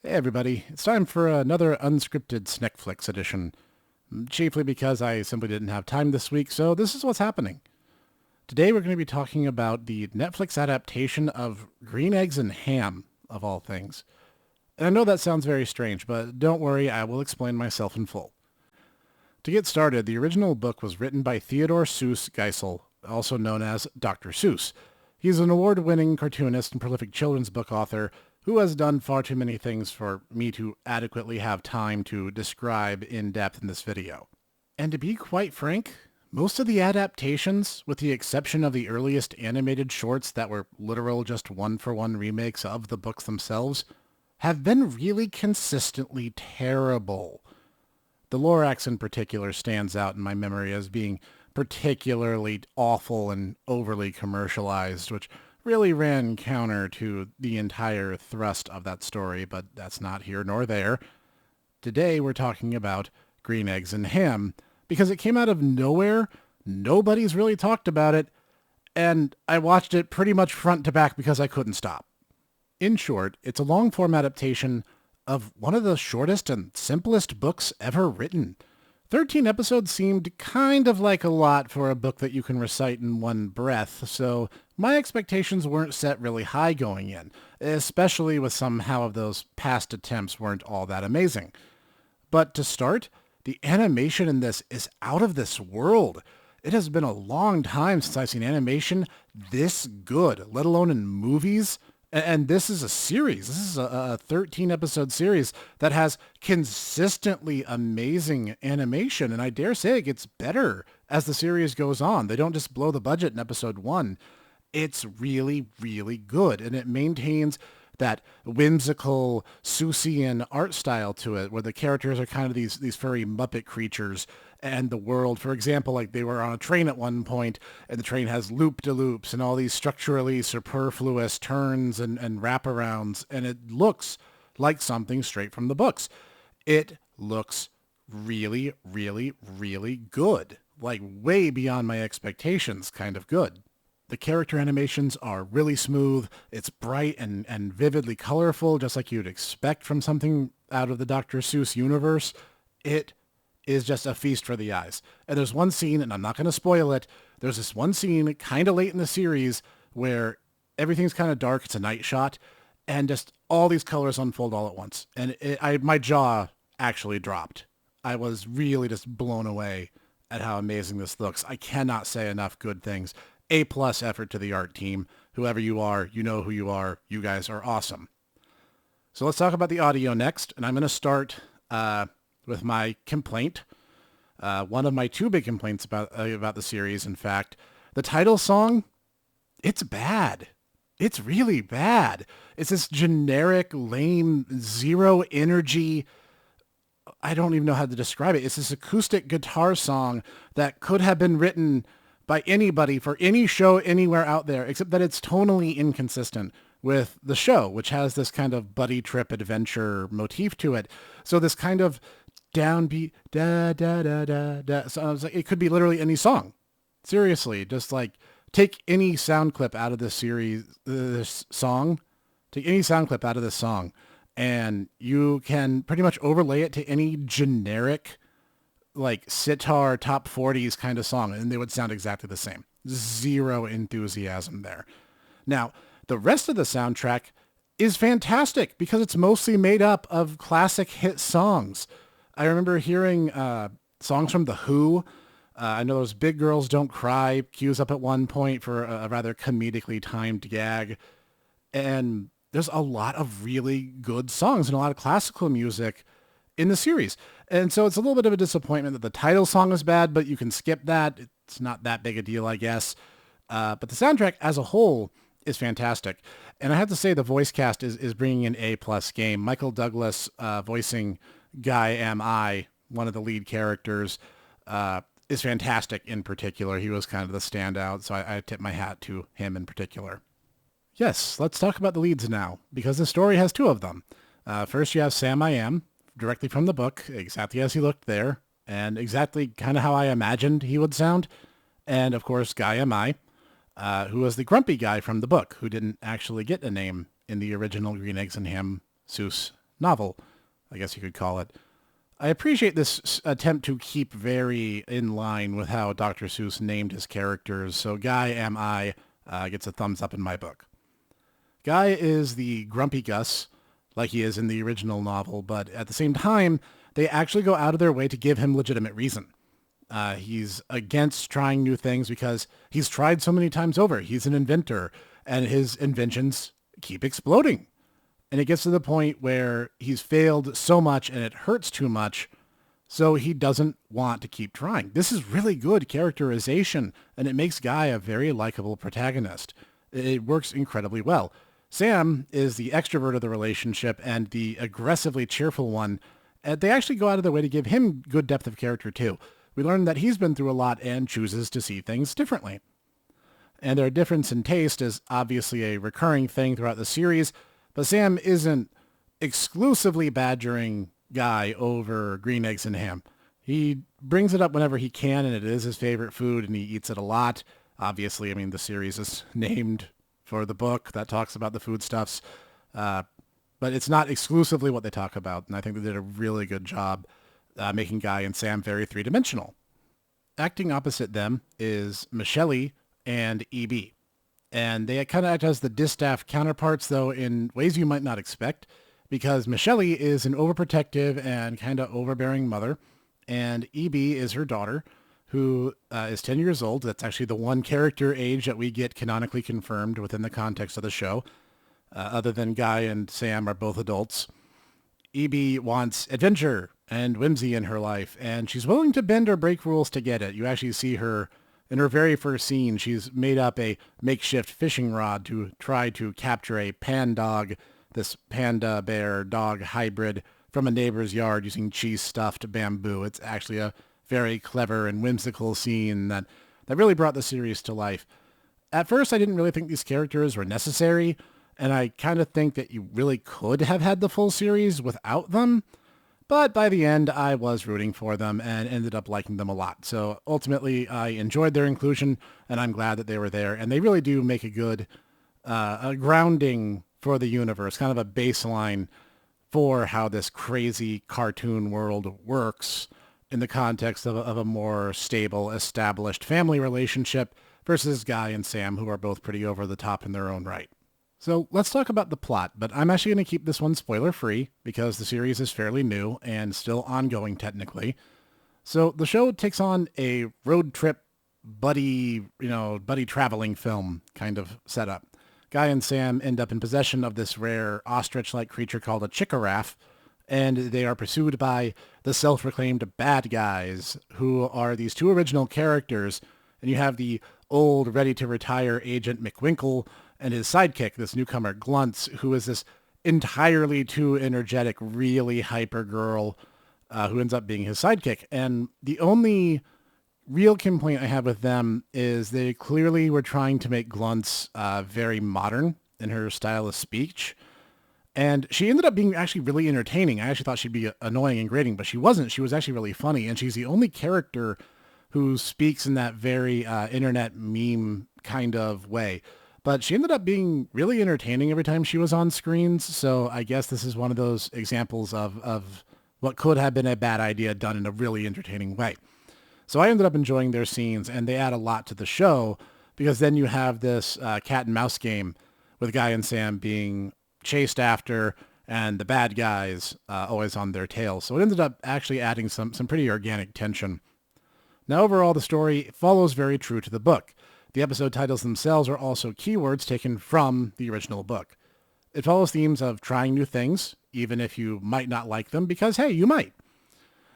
Hey everybody, it's time for another unscripted Snekflix edition, chiefly because I simply didn't have time this week, so this is what's happening. Today we're going to be talking about the Netflix adaptation of Green Eggs and Ham, of all things. And I know that sounds very strange, but don't worry, I will explain myself in full. To get started, the original book was written by Theodore Seuss Geisel, also known as Dr. Seuss. He's an award-winning cartoonist and prolific children's book author who has done far too many things for me to adequately have time to describe in depth in this video. And to be quite frank, most of the adaptations, with the exception of the earliest animated shorts that were literal just one-for-one remakes of the books themselves, have been really consistently terrible. The Lorax in particular stands out in my memory as being particularly awful and overly commercialized, which really ran counter to the entire thrust of that story, but that's not here nor there. Today we're talking about Green Eggs and Ham, because it came out of nowhere, nobody's really talked about it, and I watched it pretty much front to back because I couldn't stop. In short, it's a long-form adaptation of one of the shortest and simplest books ever written. 13 episodes seemed kind of like a lot for a book that you can recite in one breath, so my expectations weren't set really high going in, especially with somehow of those past attempts weren't all that amazing. But to start, the animation in this is out of this world. It has been a long time since I've seen animation this good, let alone in movies. And this is a series. This is a 13 episode series that has consistently amazing animation. And I dare say it gets better as the series goes on. They don't just blow the budget in episode one. It's really, really good. And it maintains that whimsical Seussian art style to it, where the characters are kind of these furry Muppet creatures, and the world, for example, like they were on a train at one point, and the train has loop-de-loops and all these structurally superfluous turns and wraparounds, and it looks like something straight from the books. It looks really, really, really good, like way beyond my expectations kind of good. The character animations are really smooth. It's bright and vividly colorful, just like you'd expect from something out of the Dr. Seuss universe. It is just a feast for the eyes. And there's one scene, and I'm not going to spoil it, there's this one scene kind of late in the series where everything's kind of dark. It's a night shot, and just all these colors unfold all at once. And my jaw actually dropped. I was really just blown away at how amazing this looks. I cannot say enough good things. A+ effort to the art team. Whoever you are, you know who you are. You guys are awesome. So let's talk about the audio next. And I'm going to start with my complaint. One of my two big complaints about the series, in fact. The title song, it's bad. It's really bad. It's this generic, lame, zero energy. I don't even know how to describe it. It's this acoustic guitar song that could have been written by anybody for any show anywhere out there, except that it's tonally inconsistent with the show, which has this kind of buddy trip adventure motif to it. So this kind of downbeat, da, da, da, da, da. So I was like, it could be literally any song. Seriously, just like take any sound clip out of this series, this song, take any sound clip out of this song, and you can pretty much overlay it to any generic like sitar top 40s kind of song, and they would sound exactly the same. Zero enthusiasm there. Now, the rest of the soundtrack is fantastic because it's mostly made up of classic hit songs. I remember hearing songs from The Who. I know those Big Girls Don't Cry cues up at one point for a rather comedically timed gag. And there's a lot of really good songs and a lot of classical music in the series. And so it's a little bit of a disappointment that the title song is bad, but you can skip that. It's not that big a deal, I guess. But the soundtrack as a whole is fantastic. And I have to say the voice cast is bringing an A+ game. Michael Douglas voicing Guy Am I, one of the lead characters, is fantastic in particular. He was kind of the standout, so I tip my hat to him in particular. Yes, let's talk about the leads now, because the story has two of them. First, you have Sam I Am, directly from the book, exactly as he looked there, and exactly kind of how I imagined he would sound. And of course, Guy Am I, who was the grumpy guy from the book, who didn't actually get a name in the original Green Eggs and Ham Seuss novel, I guess you could call it. I appreciate this attempt to keep very in line with how Dr. Seuss named his characters, so Guy Am I gets a thumbs up in my book. Guy is the grumpy Gus, like he is in the original novel, but at the same time, they actually go out of their way to give him legitimate reason. He's against trying new things because he's tried so many times over. He's an inventor, and his inventions keep exploding. And it gets to the point where he's failed so much and it hurts too much, so he doesn't want to keep trying. This is really good characterization, and it makes Guy a very likable protagonist. It works incredibly well. Sam is the extrovert of the relationship and the aggressively cheerful one. They actually go out of their way to give him good depth of character too. We learn that he's been through a lot and chooses to see things differently. And their difference in taste is obviously a recurring thing throughout the series, but Sam isn't exclusively badgering Guy over green eggs and ham. He brings it up whenever he can, and it is his favorite food, and he eats it a lot. Obviously, I mean, the series is named for the book that talks about the foodstuffs, but it's not exclusively what they talk about, and I think they did a really good job making Guy and Sam very three-dimensional. Acting opposite them is Michelle and E.B. And they kind of act as the distaff counterparts, though, in ways you might not expect, because Michelle is an overprotective and kind of overbearing mother, and E.B. is her daughter, who is 10 years old. That's actually the one character age that we get canonically confirmed within the context of the show, other than Guy and Sam are both adults. E.B. wants adventure and whimsy in her life, and she's willing to bend or break rules to get it. You actually see her in her very first scene. She's made up a makeshift fishing rod to try to capture a pan dog, this panda bear dog hybrid, from a neighbor's yard using cheese-stuffed bamboo. It's actually a very clever and whimsical scene that really brought the series to life. At first, I didn't really think these characters were necessary, and I kind of think that you really could have had the full series without them. But by the end, I was rooting for them and ended up liking them a lot. So ultimately, I enjoyed their inclusion, and I'm glad that they were there. And they really do make a good a grounding for the universe, kind of a baseline for how this crazy cartoon world works in the context of a more stable, established family relationship versus Guy and Sam, who are both pretty over the top in their own right. So let's talk about the plot, but I'm actually going to keep this one spoiler-free because the series is fairly new and still ongoing technically. So the show takes on a road trip buddy traveling film kind of setup. Guy and Sam end up in possession of this rare ostrich-like creature called a chickaraph, and they are pursued by the self-proclaimed bad guys, who are these two original characters, and you have the old, ready-to-retire Agent McWinkle and his sidekick, this newcomer Glunts, who is this entirely too energetic, really hyper girl who ends up being his sidekick. And the only real complaint I have with them is they clearly were trying to make Glunts very modern in her style of speech. And she ended up being actually really entertaining. I actually thought she'd be annoying and grating, but she wasn't. She was actually really funny. And she's the only character who speaks in that very internet meme kind of way. But she ended up being really entertaining every time she was on screens. So I guess this is one of those examples of what could have been a bad idea done in a really entertaining way. So I ended up enjoying their scenes, and they add a lot to the show because then you have this cat and mouse game with Guy and Sam being chased after and the bad guys always on their tail. So it ended up actually adding some pretty organic tension. Now overall, the story follows very true to the book. The episode titles themselves are also keywords taken from the original book. It follows themes of trying new things, even if you might not like them, because hey, you might.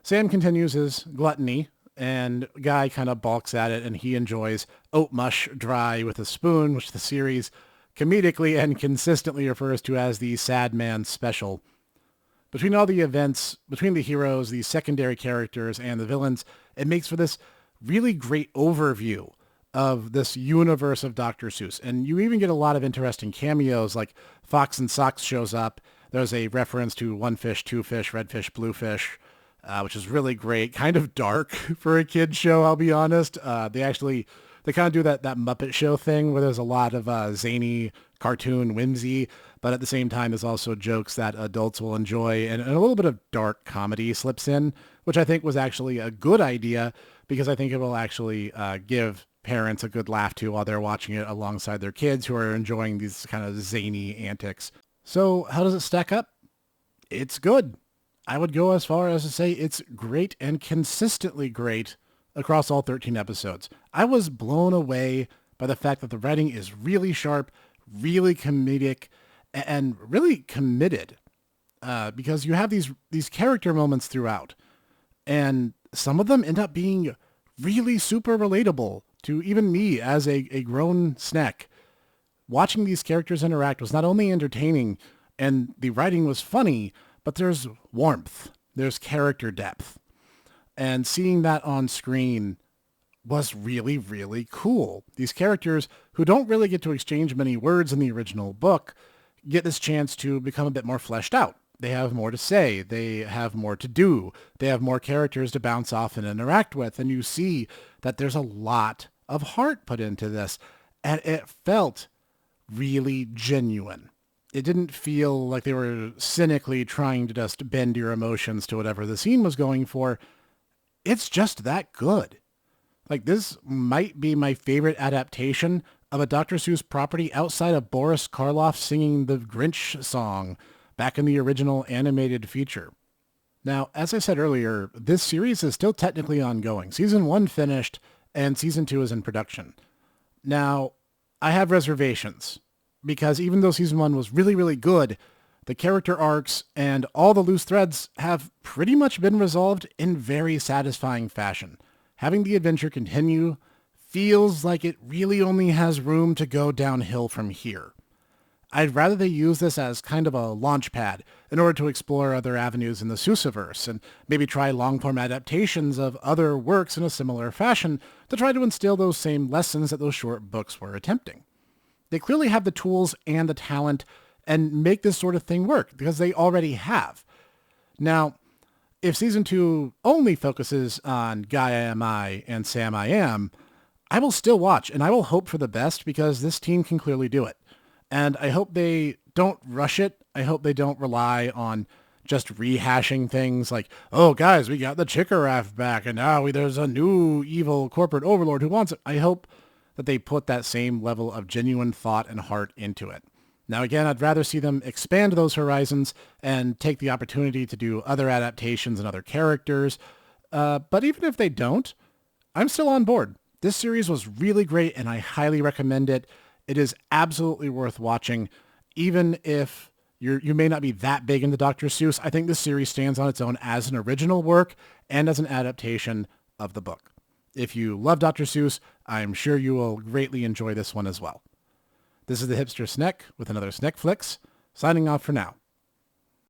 Sam continues his gluttony, and Guy kind of balks at it, and he enjoys oat mush dry with a spoon, which the series comedically and consistently refers to as the sad man special. Between all the events, between the heroes, the secondary characters, and the villains, it makes for this really great overview of this universe of Dr. Seuss. And you even get a lot of interesting cameos, like Fox and Socks shows up. There's a reference to one fish, two fish, red fish, blue fish, which is really great. Kind of dark for a kid show, I'll be honest. They kind of do that Muppet Show thing where there's a lot of zany cartoon whimsy, but at the same time, there's also jokes that adults will enjoy, and a little bit of dark comedy slips in, which I think was actually a good idea because I think it will actually give parents a good laugh to while they're watching it alongside their kids who are enjoying these kind of zany antics. So how does it stack up? It's good. I would go as far as to say it's great and consistently great across all 13 episodes. I was blown away by the fact that the writing is really sharp, really comedic, and really committed. Because you have these character moments throughout, and some of them end up being really super relatable to even me as a grown Snek. Watching these characters interact was not only entertaining and the writing was funny, but there's warmth, there's character depth. And seeing that on screen was really, really cool. These characters who don't really get to exchange many words in the original book get this chance to become a bit more fleshed out. They have more to say. They have more to do. They have more characters to bounce off and interact with. And you see that there's a lot of heart put into this. And it felt really genuine. It didn't feel like they were cynically trying to just bend your emotions to whatever the scene was going for. It's just that good. Like, this might be my favorite adaptation of a Dr. Seuss property outside of Boris Karloff singing the Grinch song back in the original animated feature. Now, as I said earlier, this series is still technically ongoing. Season 1 finished, and Season 2 is in production. Now, I have reservations, because even though Season 1 was really, really good, the character arcs and all the loose threads have pretty much been resolved in very satisfying fashion. Having the adventure continue feels like it really only has room to go downhill from here. I'd rather they use this as kind of a launch pad in order to explore other avenues in the Seussiverse and maybe try long-form adaptations of other works in a similar fashion to try to instill those same lessons that those short books were attempting. They clearly have the tools and the talent and make this sort of thing work because they already have. Now, if Season 2 only focuses on Guy I Am I and Sam I Am, I will still watch and I will hope for the best because this team can clearly do it. And I hope they don't rush it. I hope they don't rely on just rehashing things like, oh, guys, we got the Chickaraff back, and now there's a new evil corporate overlord who wants it. I hope that they put that same level of genuine thought and heart into it. Now, again, I'd rather see them expand those horizons and take the opportunity to do other adaptations and other characters. But even if they don't, I'm still on board. This series was really great, and I highly recommend it. It is absolutely worth watching, even if you may not be that big into Dr. Seuss. I think this series stands on its own as an original work and as an adaptation of the book. If you love Dr. Seuss, I'm sure you will greatly enjoy this one as well. This is the Hipster Snek with another Snekflix, signing off for now.